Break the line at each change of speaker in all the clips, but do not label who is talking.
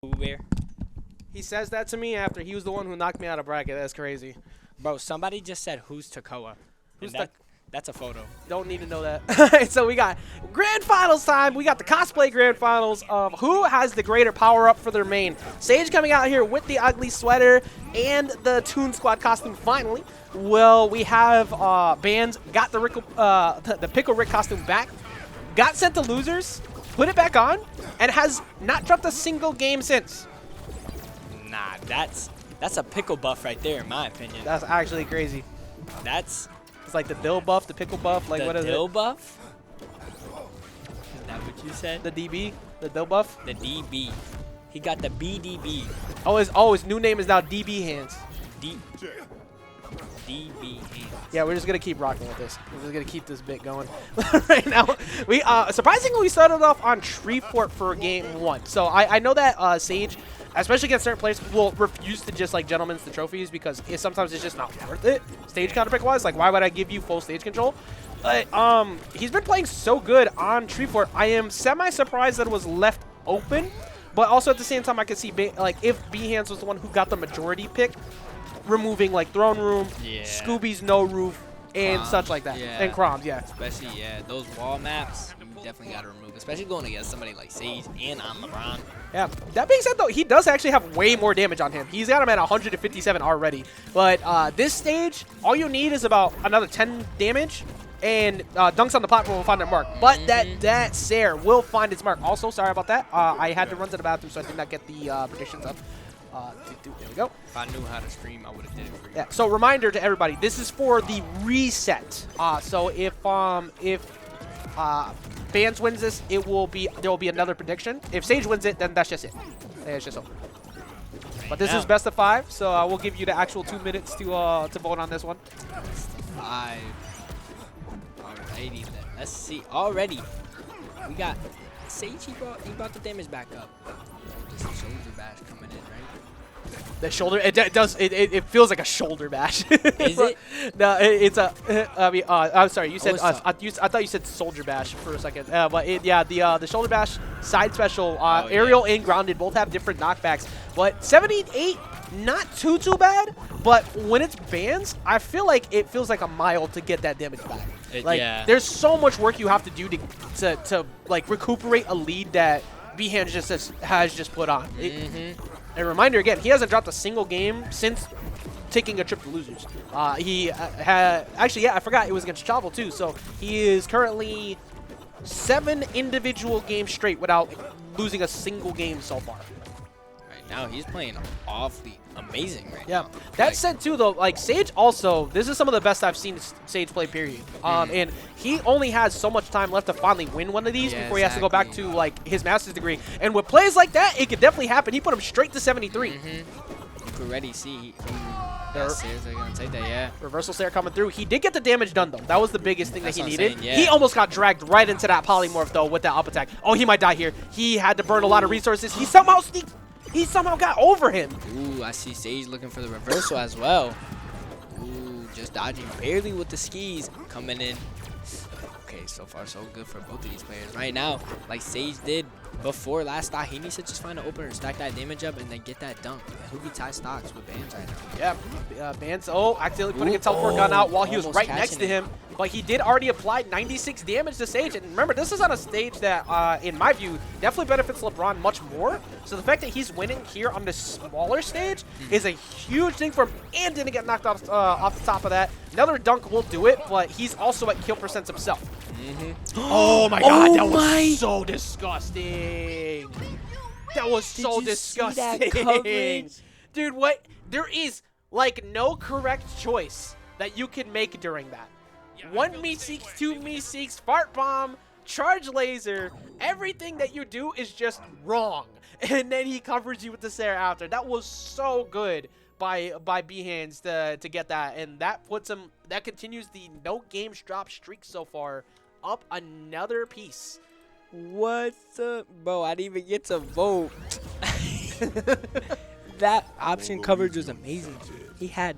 Where?
He says that to me after he was the one who knocked me out of bracket. That's crazy.
Bro, somebody just said, who's Takoa?
Who's
That's a photo.
Don't need to know that. So we got grand finals time. We got the cosplay grand finals of who has the greater power up for their main. Sage coming out here with the ugly sweater and the Toon Squad costume finally. Well, we have Bhands got the Pickle Rick costume back, got sent to losers, put it back on, and has not dropped a single game since.
Nah, that's a pickle buff right there, in my opinion.
That's actually crazy.
It's
like the dill buff, the pickle buff, like what is it?
The dill buff? Is that what you said?
The DB, the dill buff.
The DB. He got the BDB.
Oh, his new name is now DB Hands.
DB Hands.
Yeah, we're just gonna keep rocking with this. We're just gonna keep this bit going. Right now, we surprisingly we started off on Tree Fort for game 1. So I know that Sage, especially against certain players, will refuse to just like gentlemen's the trophies because sometimes it's just not worth it. Stage counter pick wise, like why would I give you full stage control? But he's been playing so good on Tree Fort. I am semi surprised that it was left open, but also at the same time I could see like if B-Hands was the one who got the majority pick, removing like Throne Room, Scooby's No Roof, and such like that. And Croms,
Especially, those wall maps, you definitely got to remove, especially going against somebody like Sage and on LeBron.
Yeah, that being said, though, he does actually have way more damage on him. He's got him at 157 already. But this stage, all you need is about another 10 damage, and Dunks on the platform will find their mark. But that Sair will find its mark. Also, sorry about that. I had to run to the bathroom, so I did not get the predictions up. There we go.
If I knew how to stream, I would have did it for you.
Yeah. So reminder to everybody, this is for the reset. So if Bhands wins this, there will be another prediction. If Sage wins it, then that's just it. It's just over. But this is best of 5, so I will give you the actual 2 minutes to vote on this one.
Best of 5. Alrighty then. Let's see. Already, we got Sage. He brought the damage back up. Just a shoulder bash coming in, right?
The shoulder, it feels like a shoulder bash.
Is it?
No, it's a. I mean, I'm sorry. You said I thought you said soldier bash for a second. But the shoulder bash side special, aerial and grounded both have different knockbacks. But 78, not too bad. But when it's Bhands, I feel like it feels like a mile to get that damage back. There's so much work you have to do to like recuperate a lead that B-Hands has just put on. A reminder again, he hasn't dropped a single game since taking a trip to losers. He actually, I forgot it was against Chavo too. So he is currently 7 individual games straight without losing a single game so far.
Right now, he's playing awfully amazing right now.
That said too, though, like Sage also, this is some of the best I've seen Sage play, period. And he only has so much time left to finally win one of these before he has to go back to like his master's degree. And with plays like that, it could definitely happen. He put him straight to 73.
You could already see. Sairs are gonna take that,
Reversal Sair coming through. He did get the damage done though. That was the biggest thing that he needed.
Saying,
He almost got dragged right into that polymorph though with that up attack. Oh, he might die here. He had to burn a lot of resources. He somehow got over him.
Ooh, I see Sage looking for the reversal as well. Ooh, just dodging barely with the skis coming in. Okay, so far so good for both of these players. Right now, like Sage did before last stock, he needs to just find an opener, stack that damage up, and then get that dunk. Who can tie stocks with Bhands right now?
Yeah, Bhands, accidentally putting a teleport gun out while he was right next to him. But he did already apply 96 damage to Sage. And remember, this is on a stage that, in my view, definitely benefits LeBron much more. So the fact that he's winning here on this smaller stage is a huge thing for him, and didn't get knocked off the top of that. Another dunk will do it, but he's also at kill percents himself. Oh my god, that was so disgusting. That was so disgusting. Dude, what? There is like no correct choice that you can make during that. 1 me seeks, 2 me seeks, fart bomb, charge laser. Everything that you do is just wrong. And then he covers you with the Sair after. That was so good by B-Hands to get that. And that puts him, that continues the no games drop streak so far up another piece.
What's up? Bro, I didn't even get to vote. That option coverage was amazing. He had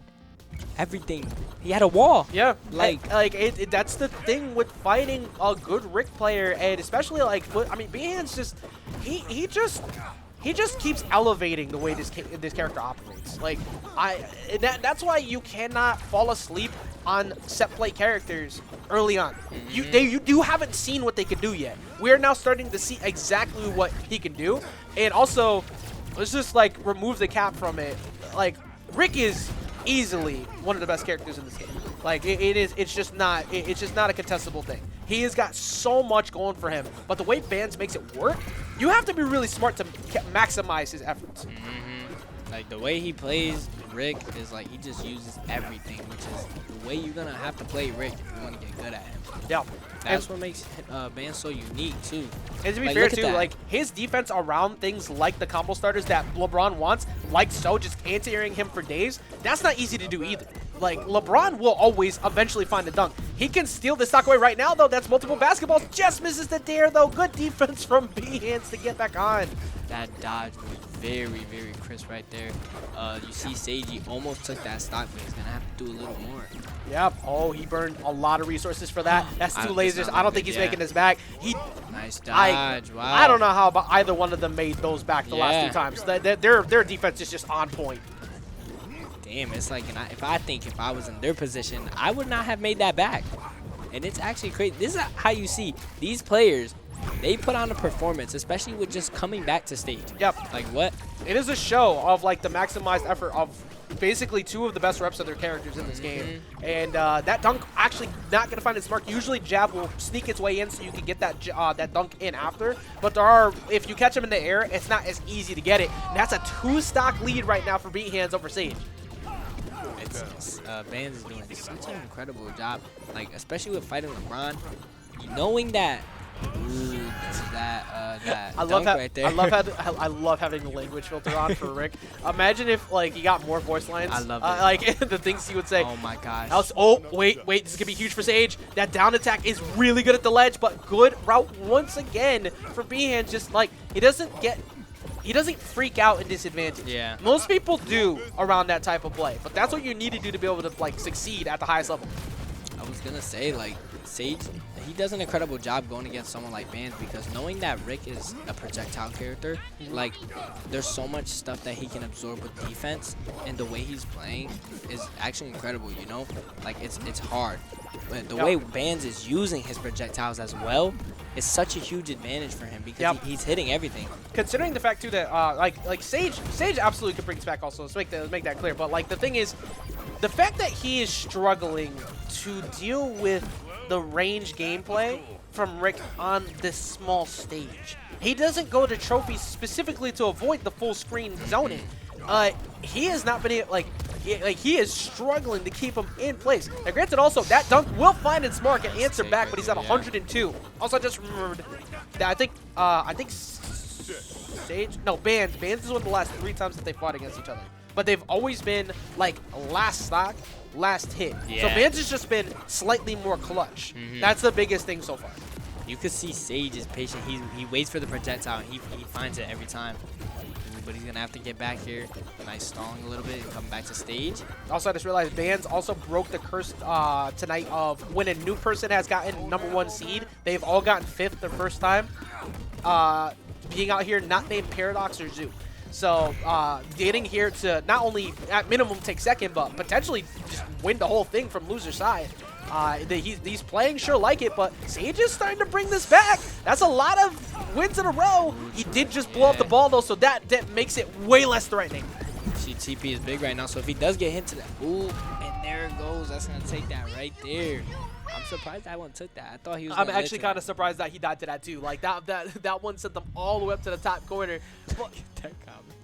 everything. He had a wall.
Yeah, that's the thing with fighting a good Rick player, and especially like, I mean, B-Hands just he just he just keeps elevating the way this character operates. Like, that's why you cannot fall asleep on set play characters early on. You haven't seen what they can do yet. We're now starting to see exactly what he can do. And also, let's just like remove the cap from it. Like, Rick is easily one of the best characters in this game. Like, it's just not a contestable thing. He has got so much going for him, but the way Bhands makes it work, you have to be really smart to maximize his efforts.
Like, the way he plays Rick is like he just uses everything, which is the way you're gonna have to play Rick if you want to get good at him.
Yeah,
that's what makes Bhands so unique too.
And to be fair too, like his defense around things like the combo starters that LeBron wants, like so, just anti-airing him for days, that's not easy to do either. Like, LeBron will always eventually find a dunk. He can steal the stock away right now, though. That's multiple basketballs. Just misses the dare, though. Good defense from Bhands to get back on.
That dodge was very, very crisp right there. You see Seiji almost took that stock, but he's going to have to do a little more.
Yep. Oh, he burned a lot of resources for that. That's 2 lasers. I don't think he's making this back.
Nice dodge. Wow.
I don't know how about either one of them made those back the last 2 times. Their defense is just on point.
Damn, it's like, if I was in their position, I would not have made that back. And it's actually crazy. This is how you see these players, they put on a performance, especially with just coming back to stage.
Yep.
Like, what?
It is a show of, like, the maximized effort of basically 2 of the best reps of their characters in this game. And that dunk actually not going to find its mark. Usually jab will sneak its way in so you can get that dunk in after. But if you catch him in the air, it's not as easy to get it. And that's a 2-stock lead right now for Bhands over Sage.
Bhands is doing such an incredible job, like especially with fighting LeBron, knowing that. Ooh, that dunk right there.
I love having the language filter on for Rick. Imagine if like he got more voice lines.
I love it.
Like the things he would say.
Oh my gosh.
Wait, this is gonna be huge for Sage. That down attack is really good at the ledge, but good route once again for Bhands. Just like he doesn't freak out in disadvantage.
Yeah.
Most people do around that type of play, but that's what you need to do to be able to like succeed at the highest level.
I was gonna say, like, Sage, he does an incredible job going against someone like Bhands, because knowing that Rick is a projectile character, like, there's so much stuff that he can absorb with defense, and the way he's playing is actually incredible, you know? Like, it's hard. But the way Bhands is using his projectiles as well is such a huge advantage for him, because he's hitting everything. Considering
the fact too that like Sage absolutely could bring us back also. Let's make that clear. But like the thing is, the fact that he is struggling to deal with the range gameplay from Rick on this small stage. He doesn't go to trophies specifically to avoid the full screen zoning. He has not been able, he is struggling to keep him in place. Now, granted, also that dunk will find its mark and answer back, but he's at 102. Also, I just remembered that I think Sage, no, Bhands is one of the last 3 times that they fought against each other, but they've always been like last stock, last hit. So Bhands has just been slightly more clutch. That's the biggest thing so far.
You could see Sage is patient. He waits for the projectile, and he finds it every time. But he's gonna have to get back here. Nice stalling a little bit and come back to stage.
Also, I just realized Bhands also broke the curse tonight of when a new person has gotten #1 seed, they've all gotten 5th the first time. Being out here not named Paradox or Zoo. So getting here to not only at minimum take 2nd, but potentially just win the whole thing from loser side. He's playing sure like it, but Sage is starting to bring this back. That's a lot of wins in a row. He did just blow up the ball, though, so that makes it way less threatening.
See, TP is big right now, so if he does get hit to that, ooh, and there it goes. That's going to take that right there. I'm surprised that one took that. I thought he was
I'm actually kind of surprised that he died to that, too. Like, that one sent them all the way up to the top corner.
That comment.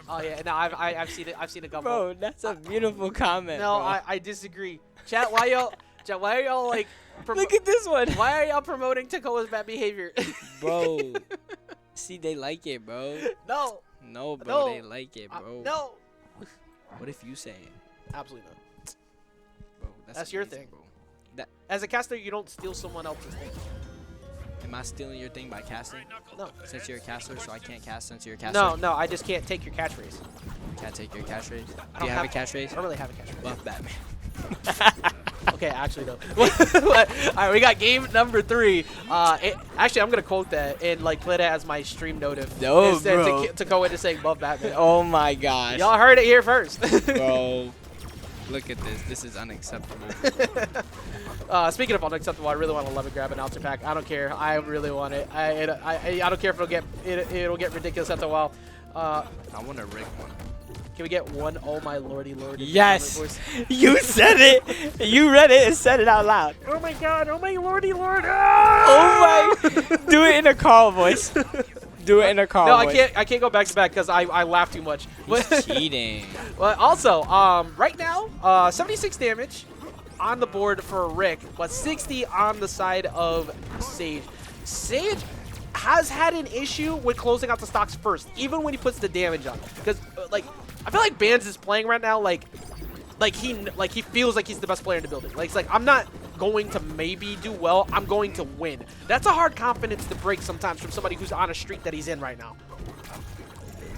Oh yeah, no, I've seen it. I've seen a couple.
Bro, that's a beautiful comment.
No,
bro.
I disagree. Chat, why are y'all like?
Look at this one.
Why are y'all promoting Takoa's bad behavior?
Bro, see, they like it, bro. No, bro, they like it, bro.
No.
What if you say it?
Absolutely not.
Bro,
that's your thing,
bro.
As a caster, you don't steal someone else's thing.
Am I stealing your thing by casting? No. Since you're a caster, so I can't cast since you're a caster?
No, I just can't take your catchphrase.
Can't take your catchphrase? Do you have a catchphrase?
I don't really have a catchphrase.
Buff Batman.
Okay, actually no. All right, we got game number 3. Actually, I'm gonna quote that and like play that as my stream notif.
No,
instead
bro.
to go into saying "Love Batman."
Oh my gosh.
Y'all heard it here first.
Bro, look at this. This is unacceptable.
Speaking of unacceptable, I really want to 11 grab an announcer pack. I don't care. I really want it. I don't care if it'll get ridiculous after a while.
I want a Rick one.
Can we get one? Oh my lordy.
Yes. You said it. You read it and said it out loud.
Oh my god. Oh my lordy lord.
Oh my. Do it in a Carl voice. Do it in a Carl voice.
No, I can't go back to back because I laugh too much.
He's cheating.
But also, right now, 76 damage on the board for Rick, but 60 on the side of Sage. Sage has had an issue with closing out the stocks first, even when he puts the damage on. Because, like, I feel like Bhands is playing right now like he feels like he's the best player in the building. Like, it's like, I'm not going to maybe do well, I'm going to win. That's a hard confidence to break sometimes from somebody who's on a streak that he's in right now.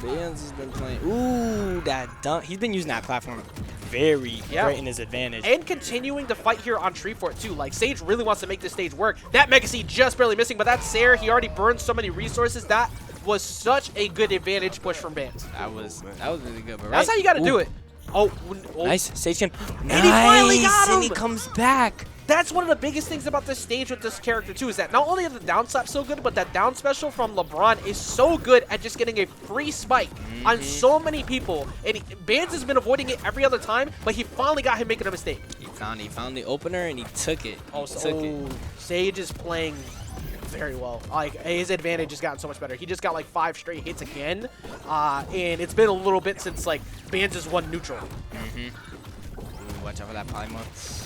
Bhands has been playing. Ooh, that dunk. He's been using that platform very great in his advantage.
And continuing to fight here on Tree Fort too. Like, Sage really wants to make this stage work. That Mega Seed just barely missing, but that Sair, he already burned so many resources. That was such a good advantage push from Bhands.
That was really good. But
that's how you got to do it. Oh,
nice. Sage can.
And he finally got him.
And he comes back.
That's one of the biggest things about this stage with this character too, is that not only is the down slap so good, but that down special from LeBron is so good at just getting a free spike on so many people. And Bhands has been avoiding it every other time, but he finally got him making a mistake.
He found the opener and he took it.
Sage is playing very well. Like, his advantage has gotten so much better. He just got like 5 straight hits again, and it's been a little bit since like Bhands has won neutral.
Ooh, watch out for that polymorph.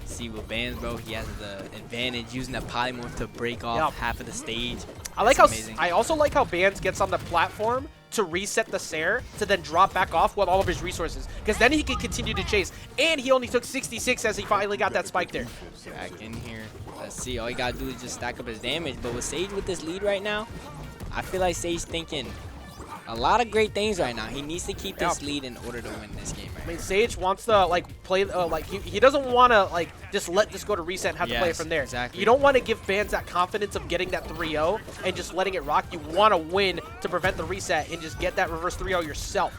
See with Bhands, bro, he has the advantage using that polymorph to break off half of the stage.
I also like how Bhands gets on the platform to reset the Sair to then drop back off with all of his resources, because then he can continue to chase. And he only took 66 as he finally got that spike there.
Back in here. Let's see. All you gotta do is just stack up his damage. But with Sage with this lead right now, I feel like Sage thinking a lot of great things right now. He needs to keep this lead in order to win this game right now.
I mean, Sage wants to like play like he doesn't want to like just let this go to reset and have to play it from there.
Exactly.
You don't want to give Bhands that confidence of getting that 3-0 and just letting it rock. You want to win to prevent the reset and just get that reverse 3-0 yourself.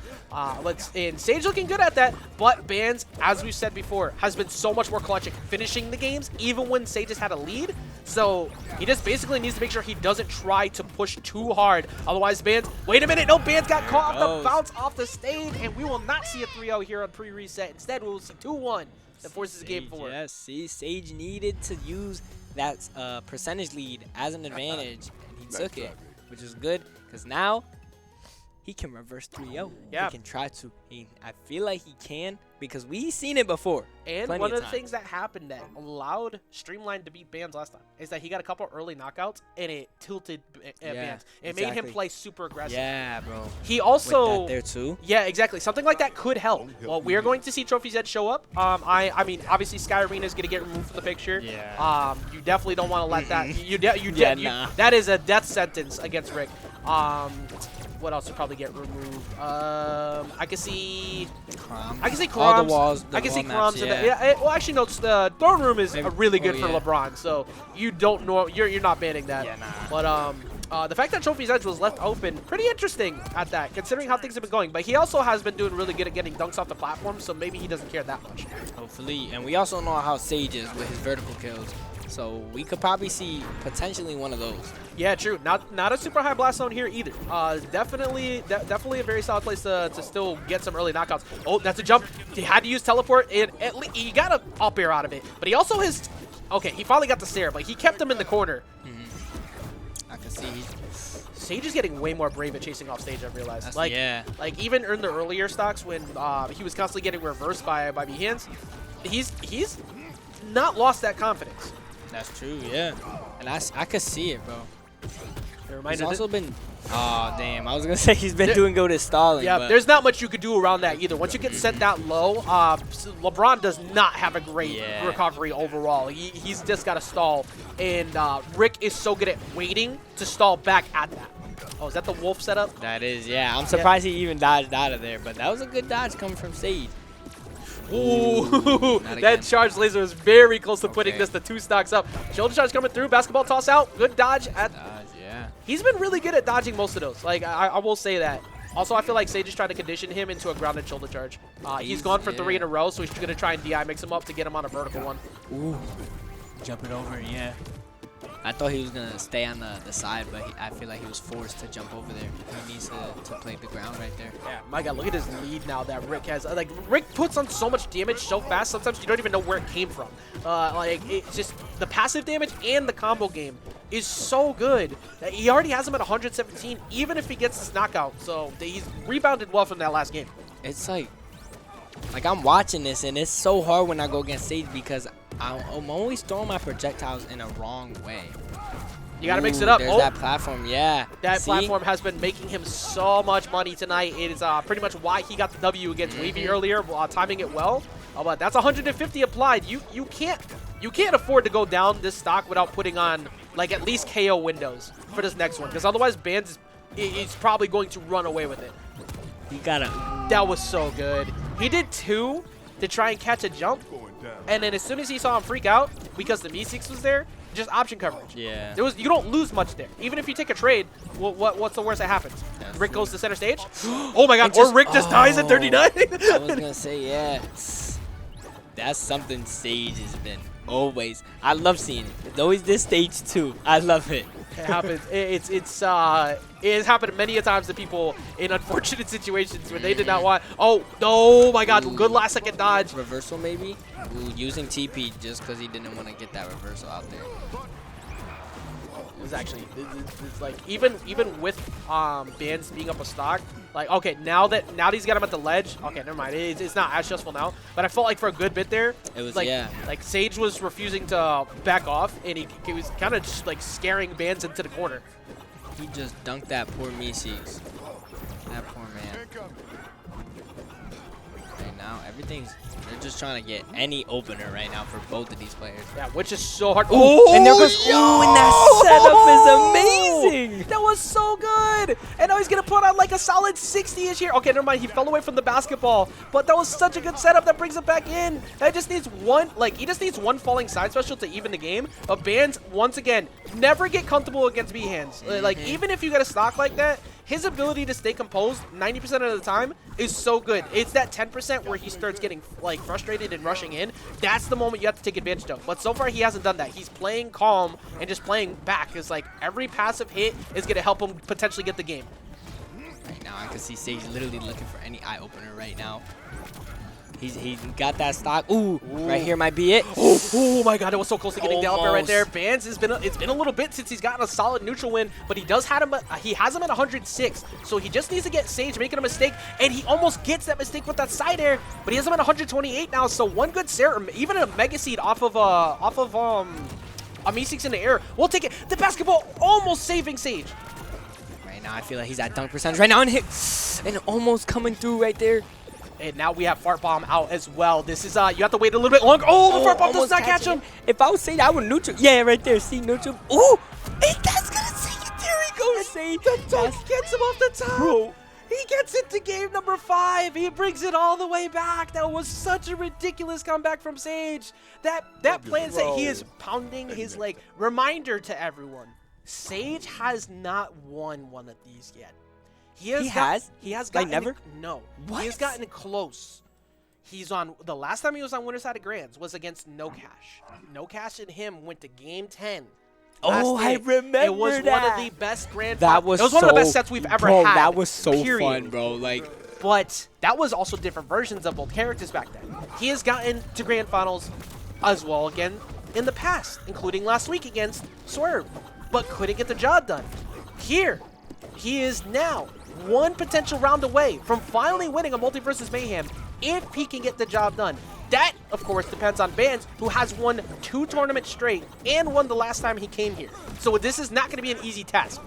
And Sage looking good at that, but Bhands, as we said before, has been so much more clutch at finishing the games, even when Sage has had a lead. So he just basically needs to make sure he doesn't try to push too hard. Otherwise, Bhands, wait a minute, no, Bhands got caught off the bounce off the stage, and we will not see a 3-0 here on pre-reset. Instead, we will see 2-1 that forces game forward.
Yes, see, Sage needed to use that percentage lead as an advantage, and he took it, which is good, because now he can reverse 3-0.
Yeah.
He can try to. I feel like he can, because we've seen it before.
And one of the things that happened that allowed Streamline to beat Bhands last time is that he got a couple early knockouts, and it tilted Bhands. It made him play super aggressive.
Yeah, bro.
He also...
With that there too?
Yeah, exactly. Something like that could help. Well, we are going to see Trophy's Edge show up. I mean, obviously, Sky Arena is going to get removed from the picture.
Yeah.
You definitely don't want to let that...
Nah.
That is a death sentence against Rick. What else would probably get removed? I can see
Chroms.
I can see Chroms.
All the walls.
I can see
maps,
Chroms. Well, actually, no. The throne room is really good for
yeah.
LeBron, so you don't know. You're not banning that.
Yeah, nah.
But the fact that Trophy's Edge was left open, pretty interesting at that, considering how things have been going. But he also has been doing really good at getting dunks off the platform, so maybe he doesn't care that much. Hopefully.
And we also know how Sage is with his vertical kills. So we could probably see potentially one of those.
Yeah, true. Not a super high blast zone here either. Definitely a very solid place to still get some early knockouts. Oh, that's a jump. He had to use teleport, and at least he got an up air out of it. But he also has... Okay, he finally got the Sair, but he kept him in the corner.
I can see
Sage is getting way more brave at chasing off stage, I've realized. Like even in the earlier stocks when he was constantly getting reversed by Bhands, he's not lost that confidence.
That's true, yeah. And I could see it, bro. He's also been... Oh, damn. I was going to say he's been doing good at stalling.
Yeah, there's not much you could do around that either. Once you get sent that low, LeBron does not have a great recovery overall. He's just got to stall. And Rick is so good at waiting to stall back at that. Oh, is that the wolf setup?
That is, yeah. I'm surprised he even dodged out of there. But that was a good dodge coming from Sage.
Ooh, that charge laser is very close to putting this to 2 stocks up. Shoulder charge coming through, basketball toss out, good dodge.
Yeah.
He's been really good at dodging most of those. Like, I will say that. Also, I feel like Sage is trying to condition him into a grounded shoulder charge. He's gone for 3 in a row, so he's going to try and DI mix him up to get him on a vertical one.
Ooh, jumping over, yeah. I thought he was going to stay on the side, but I feel like he was forced to jump over there. He needs to play the ground right there.
Yeah, my God, look at his lead now that Rick has. Like, Rick puts on so much damage so fast, sometimes you don't even know where it came from. Like, it's just the passive damage and the combo game is so good. He already has him at 117, even if he gets this knockout. So he's rebounded well from that last game.
It's like I'm watching this, and it's so hard when I go against Sage because I'm always throwing my projectiles in a wrong way.
You got to mix it up.
There's that platform, yeah.
That platform has been making him so much money tonight. It is pretty much why he got the W against Wavy earlier, timing it well. But that's 150 applied. You can't afford to go down this stock without putting on like at least KO windows for this next one, because otherwise Bhands is probably going to run away with it.
You gotta.
That was so good. He did 2 to try and catch a jump, and then as soon as he saw him freak out because the V6 was there, just option coverage.
Yeah.
You don't lose much there. Even if you take a trade, what's the worst that happens?
That's
Rick
true.
goes to center stage. Oh my God! Or Rick just dies at 39.
I was gonna say, yeah. That's something Sage has been always. I love seeing it. It's always this stage too. I love it.
It happens. It has happened many a times to people in unfortunate situations where they did not want. Oh my God! Good last second dodge.
Reversal maybe. Ooh, using TP just because he didn't want to get that reversal out there.
It was actually it's like even with Bhands being up a stock, like okay, now that he's got him at the ledge, okay, never mind, it's not as stressful now, but I felt like for a good bit there
it was
like
yeah,
like Sage was refusing to back off, and he was kind of just like scaring Bhands into the corner.
He just dunked that poor Meeseeks. That poor man. Right now they're just trying to get any opener right now for both of these players.
Yeah, which is so hard.
And there goes, and that setup is amazing.
That was so good. And now he's going to put on like a solid 60-ish here. Okay, never mind. He fell away from the basketball. But that was such a good setup that brings him back in. That just needs he just needs one falling side special to even the game. But Bhands, once again, never get comfortable against B-hands. Like, even if you get a stock like that, his ability to stay composed 90% of the time is so good. It's that 10% where he starts getting like frustrated and rushing in. That's the moment you have to take advantage of. But so far he hasn't done that. He's playing calm and just playing back. It's like every passive hit is going to help him potentially get the game.
Right now I can see Sage literally looking for any eye opener right now. He's got that stock. Ooh, right here might be it.
Oh my God, it was so close to getting the up air right there. Bhands it's been a little bit since he's gotten a solid neutral win, but he has him at 106. So he just needs to get Sage making a mistake, and he almost gets that mistake with that side air, but he has him at 128 now. So one good Sarah, even a Mega Seed off of a Meeseeks in the air, we'll take it. The basketball almost saving Sage.
Right now I feel like he's at dunk percentage right now and hit, and almost coming through right there.
And now we have Fart Bomb out as well. This is, you have to wait a little bit longer. Oh, the Fart Bomb does not catch him.
If I was saying that, I would neutral. Yeah, right there. See, neutral. Ooh, that's going to take it. There he goes.
The dunk gets him off the top. Bro. He gets it to game number 5. He brings it all the way back. That was such a ridiculous comeback from Sage. That plans that he is pounding his, like, reminder to everyone. Sage has not won one of these yet. He has gotten,
like never?
No.
What?
He has gotten close. He's on, the last time he was on winner's side of Grands was against No Cash. No Cash and him went to game 10.
Oh, I remember
It was
that.
one of the best Grand
That was
It was one of the best sets we've ever had.
That was so
period.
fun, bro. Like,
but that was also different versions of both characters back then. He has gotten to Grand Finals as well again in the past, including last week against Swerve, but couldn't get the job done. Here, he is now one potential round away from finally winning a MultiVersus Mayhem if he can get the job done. That, of course, depends on Bhands, who has won 2 tournaments straight and won the last time he came here. So this is not going to be an easy task.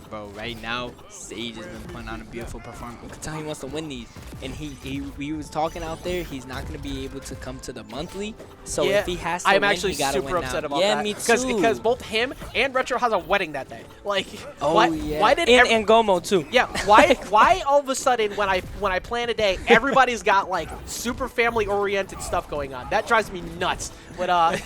Bro, right now, Sage has been putting on a beautiful performance. You can tell he wants to win these. And he was talking out there, he's not going to be able to come to the monthly. So
yeah,
if he has to
I'm
win,
actually
he gotta
super
win
upset
now.
about
yeah,
that.
me too.
Because both him and Retro has a wedding that day. Like,
oh,
why did
and Gomo too.
Yeah, why all of a sudden when I plan a day, everybody's got like super family oriented stuff going on. That drives me nuts. But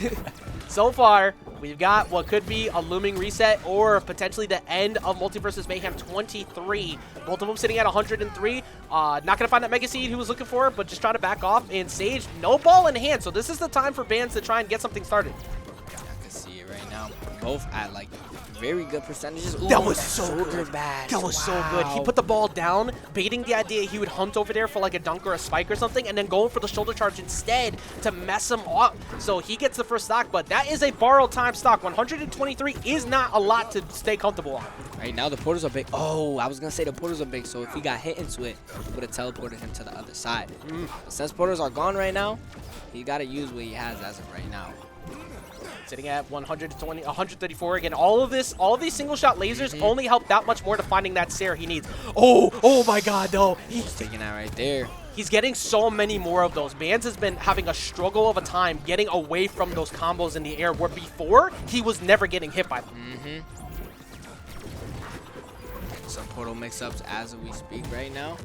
so far, we've got what could be a looming reset or potentially the end of MultiVersus Mayhem 23. Both of them sitting at 103. Not going to find that Mega Seed he was looking for, but just trying to back off. And Sage, no ball in hand. So this is the time for Bhands to try and get something started.
I can see it right now. Both at like very good percentages. Ooh,
that was so good.
Bad.
That was so good. He put the ball down, baiting the idea he would hunt over there for like a dunk or a spike or something, and then going for the shoulder charge instead to mess him up. So he gets the first stock, but that is a borrowed time stock. 123 is not a lot to stay comfortable on.
Right now, the portals are big. Oh, I was going to say the portals are big, so if he got hit into it, it would have teleported him to the other side. But since portals are gone right now, he got to use what he has as of right now.
Sitting at 120, 134 again. All of these single shot lasers only help that much more to finding that Sarah he needs. Oh my God, though.
He's taking that right there.
He's getting so many more of those. Bhands has been having a struggle of a time getting away from those combos in the air, where before he was never getting hit by them.
Some portal mix-ups as we speak right now.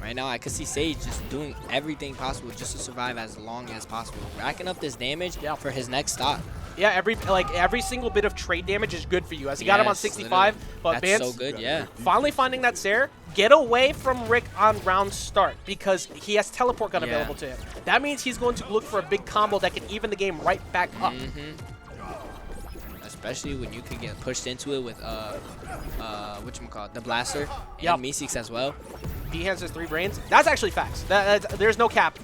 Right now, I could see Sage just doing everything possible just to survive as long as possible, racking up this damage for his next stock.
Yeah, every single bit of trade damage is good for you. As he got him on 65, but
that's
Bhands
so good, yeah.
Finally finding that Sarah, get away from Rick on round start because he has teleport gun available to him. That means he's going to look for a big combo that can even the game right back up.
Especially when you can get pushed into it with whatchamacallit, the blaster and Meeseeks as well.
Bhands has 3 brains. That's actually facts. There's no cap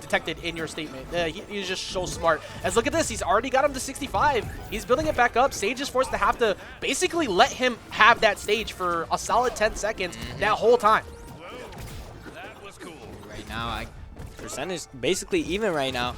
detected in your statement. He's just so smart. As look at this, he's already got him to 65. He's building it back up. Sage is forced to have to basically let him have that stage for a solid 10 seconds that whole time.
Right now, percentage basically even right now.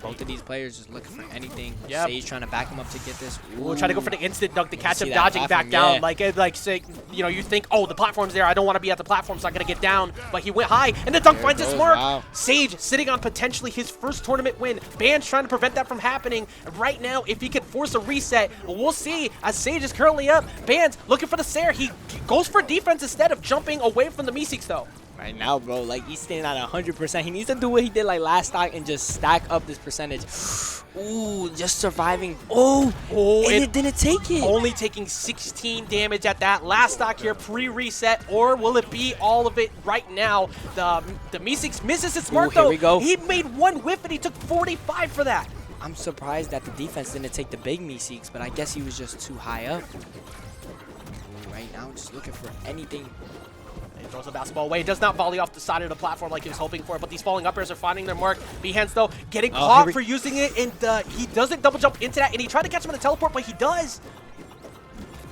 Both of these players just looking for anything. Sage trying to back him up to get this.
We'll try to go for the instant dunk to catch him dodging back down. Like say, you think, oh, the platform's there. I don't want to be at the platform, so I'm going to get down. But he went high, and the dunk finds his mark. Wow. Sage sitting on potentially his first tournament win. Bhands trying to prevent that from happening. Right now, if he could force a reset, we'll see. As Sage is currently up, Bhands looking for the Sarah. He goes for defense instead of jumping away from the Meeseeks, though.
Right now, bro, like he's staying at 100%. He needs to do what he did like last stock and just stack up this percentage. Ooh, just surviving. Oh, and it didn't take it.
Only taking 16 damage at that last stock here, pre-reset, or will it be all of it right now? The Meeseeks misses its mark, though.
Here we go.
He made one whiff and he took 45 for that.
I'm surprised that the defense didn't take the big Meeseeks, but I guess he was just too high up. Ooh, right now, just looking for anything.
He throws the basketball away. Does not volley off the side of the platform like he was hoping for, but these falling up airs are finding their mark. Bhands, though, getting caught for using it, and he doesn't double jump into that, and he tried to catch him in the teleport, but he does.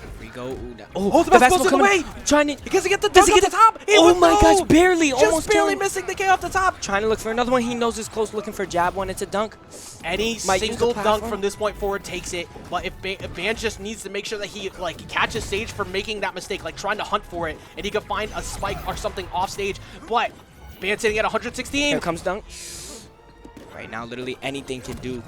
Here we go.
Oh, the basketball's in the way.
Trying to,
because he gets the dunk off the top.
Oh my gosh, barely.
Just
almost
barely missing the K off the top.
Trying to look for another one. He knows it's close, looking for jab one. It's a dunk.
Any single dunk from this point forward takes it, but if Bhands just needs to make sure that he catches Sage for making that mistake, like trying to hunt for it, and he can find a spike or something off stage. But Bhands sitting at 116.
Here comes dunk. Right now, literally anything can do.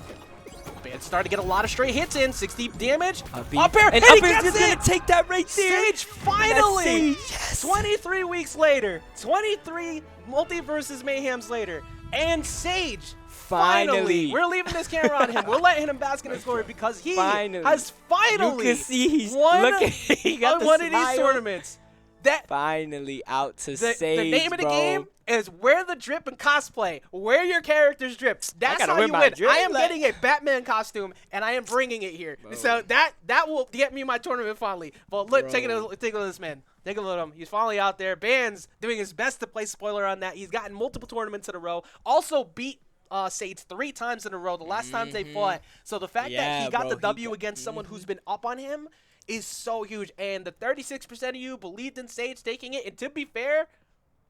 Bhands starting to get a lot of straight hits in. 60 damage.
Up air, and
he
gets
it.
Gonna take that right there.
Sage finally.
Sage. Yes.
23 weeks later. 23 MultiVersus Mayhems later, and Sage. Finally, we're leaving this camera on him. We're letting him bask in his glory because he has finally
you can see he's
won
he got
one of these tournaments. That
finally out to Sage,
the name of the game is wear the drip and cosplay. Wear your character's drip. That's how you win. I am getting a Batman costume and I am bringing it here. Bro. So that will get me my tournament finally. But look, take a look at this man. Take a look at him. He's finally out there. Bhands doing his best to play spoiler on that. He's gotten multiple tournaments in a row. Also beat Sage 3 times in a row, the last times they fought. So the fact that he got the W against someone who's been up on him is so huge. And the 36% of you believed in Sage taking it. And to be fair,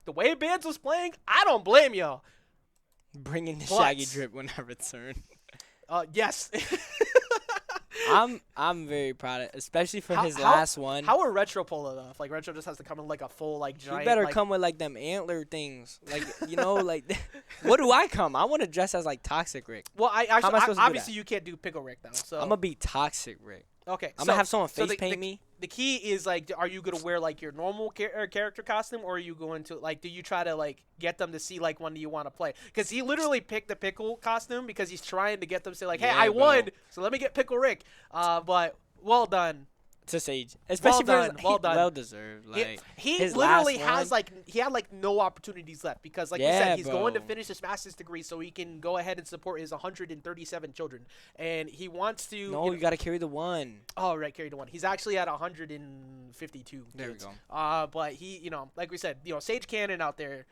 the way Bhands was playing, I don't blame y'all.
Bringing the Shaggy drip when I return.
Yes.
I'm very proud of, especially for his last one.
How are Retro Polo though? If like Retro just has to come in like a full like giant.
You better
like,
come with like them antler things, like you know, like what do I come? I want to dress as like Toxic Rick.
Well,
How am I supposed to do
obviously
that?
you can't do Pickle Rick though. So
I'm gonna be Toxic Rick.
okay.
I'm gonna have someone face paint me.
The key is like, are you gonna wear like your normal character costume, or are you going to like, do you try to like get them to see like one you want to play? Because he literally picked the Pickle costume because he's trying to get them to say like, hey,
Yeah,
I
bro.
won, so let me get Pickle Rick. But well done.
To Sage, especially
Well done,
for his,
well done.
well deserved. Like
He
his
literally
last
has
one-
like he had like no opportunities left because like you
Yeah,
said, he's going to
bro.
finish his master's degree so he can go ahead and support his 137 children, and he wants to.
No, you gotta carry the one.
Oh right, carry the one. He's actually at 152.
There we
kids.
go.
But he, like we said, Sage Cannon out there,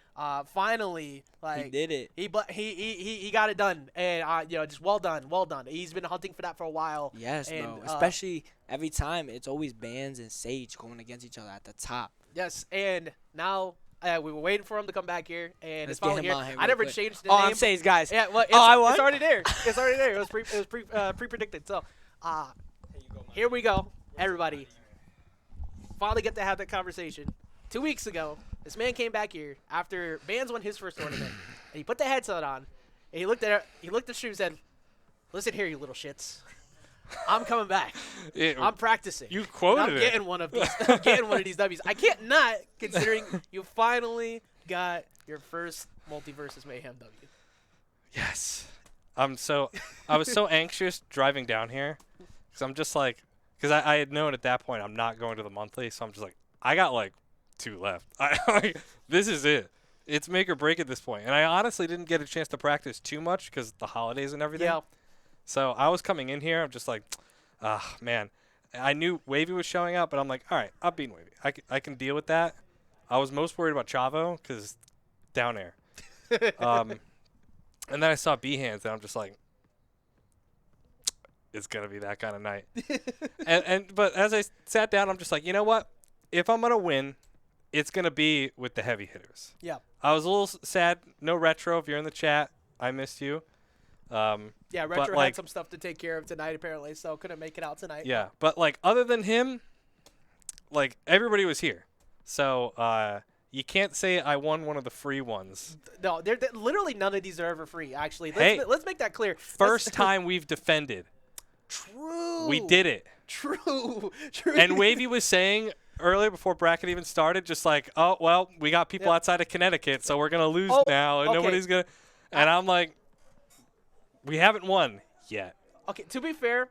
finally, like
He did it.
he got it done, and just well done. He's been hunting for that for a while.
Yes,
and,
bro. Especially every time, it's always Bhands and Sage going against each other at the top.
Yes, and now we were waiting for him to come back here, and
Let's
it's finally
get him
here.
on here
I
real
never
quick.
changed the
Oh,
name.
I'm Sage, guys.
Yeah, well,
I won?
it's already there. It's already there. It was pre-predicted. So, here we go, everybody. Finally get to have that conversation. 2 weeks ago, this man came back here after Bhands won his first tournament, and he put the headset on, and he looked at Stream and said, "Listen here, you little shits. I'm coming back. I'm practicing.
You quoted
I'm getting one of these. I'm getting one of these W's. I can't not, considering you finally got your first MultiVersus Mayhem W.
Yes. I was so anxious driving down here because I'm just like, because I had known at that point I'm not going to the monthly, so I'm just like, I got like 2 left. This is it. It's make or break at this point. And I honestly didn't get a chance to practice too much because the holidays and everything.
Yeah.
So I was coming in here. I'm just like, man. I knew Wavy was showing up, but I'm like, all right, I'll beat Wavy. I can deal with that. I was most worried about Chavo because down air. And then I saw B-Hands, and I'm just like, it's going to be that kind of night. But as I sat down, I'm just like, you know what? If I'm going to win, it's going to be with the heavy hitters.
Yeah.
I was a little sad. No Retro. If you're in the chat, I missed you.
Yeah, Retro had some stuff to take care of tonight, apparently, so couldn't make it out tonight.
Yeah, but, like, other than him, like, everybody was here. So, you can't say I won one of the free ones.
No, literally none of these are ever free, actually. Let's make that clear.
First time we've defended.
True.
We did it.
True.
And Wavy was saying earlier before bracket even started, just like, oh, well, we got people outside of Connecticut, so we're going to lose now, and nobody's going to. And I'm like, we haven't won yet.
Okay, to be fair,